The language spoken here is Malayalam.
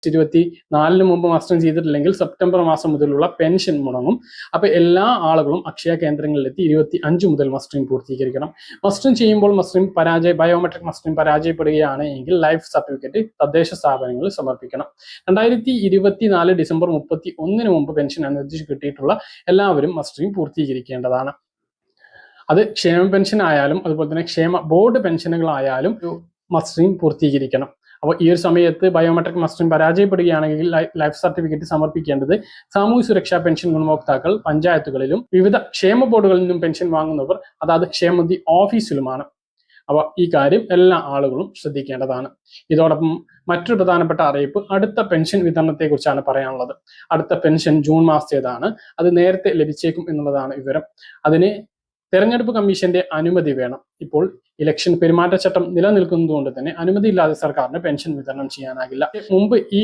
24 മുമ്പ് മസ്റ്ററിങ് ചെയ്തിട്ടില്ലെങ്കിൽ സെപ്റ്റംബർ മാസം മുതലുള്ള പെൻഷൻ മുടങ്ങും. അപ്പോൾ എല്ലാ ആളുകളും അക്ഷയ കേന്ദ്രങ്ങളിലെത്തി 25 മുതൽ മസ്റ്ററിങ് പൂർത്തീകരിക്കണം. മസ്റ്ററിങ് ചെയ്യുമ്പോൾ ബയോമെട്രിക് മസ്റ്ററിങ് പരാജയപ്പെടുകയാണ് എങ്കിൽ ലൈഫ് സർട്ടിഫിക്കറ്റ് തദ്ദേശ സ്ഥാപനങ്ങളിൽ സമർപ്പിക്കണം. 2024 ഡിസംബർ 31 മുമ്പ് പെൻഷൻ അനുവദിച്ച് കിട്ടിയിട്ടുള്ള എല്ലാവരും മസ്റ്ററിങ് പൂർത്തീകരിക്കേണ്ടതാണ്. അത് ക്ഷേമ പെൻഷൻ ആയാലും അതുപോലെ തന്നെ ക്ഷേമ ബോർഡ് പെൻഷനുകളായാലും മസ്റ്ററിങ് പൂർത്തീകരിക്കണം. അപ്പോൾ ഈ ഒരു സമയത്ത് ബയോമെട്രിക് മസ്റ്ററിങ് പരാജയപ്പെടുകയാണെങ്കിൽ ലൈഫ് സർട്ടിഫിക്കറ്റ് സമർപ്പിക്കേണ്ടത് സാമൂഹ്യ സുരക്ഷാ പെൻഷൻ ഗുണഭോക്താക്കൾ പഞ്ചായത്തുകളിലും വിവിധ ക്ഷേമ ബോർഡുകളിൽ നിന്നും പെൻഷൻ വാങ്ങുന്നവർ അതായത് ക്ഷേമനിധി ഓഫീസിലുമാണ്. അപ്പോൾ ഈ കാര്യം എല്ലാ ആളുകളും ശ്രദ്ധിക്കേണ്ടതാണ്. ഇതോടൊപ്പം മറ്റൊരു പ്രധാനപ്പെട്ട അറിയിപ്പ് അടുത്ത പെൻഷൻ വിതരണത്തെ കുറിച്ചാണ് പറയാനുള്ളത്. അടുത്ത പെൻഷൻ ജൂൺ മാസത്തേതാണ്. അത് നേരത്തെ ലഭിച്ചേക്കും എന്നുള്ളതാണ് വിവരം. അതിന് തെരഞ്ഞെടുപ്പ് കമ്മീഷന്റെ അനുമതി വേണം. ഇപ്പോൾ ഇലക്ഷൻ പെരുമാറ്റച്ചട്ടം നിലനിൽക്കുന്നതുകൊണ്ട് തന്നെ അനുമതി ഇല്ലാതെ സർക്കാരിന് പെൻഷൻ വിതരണം ചെയ്യാനാകില്ല. മുമ്പ് ഈ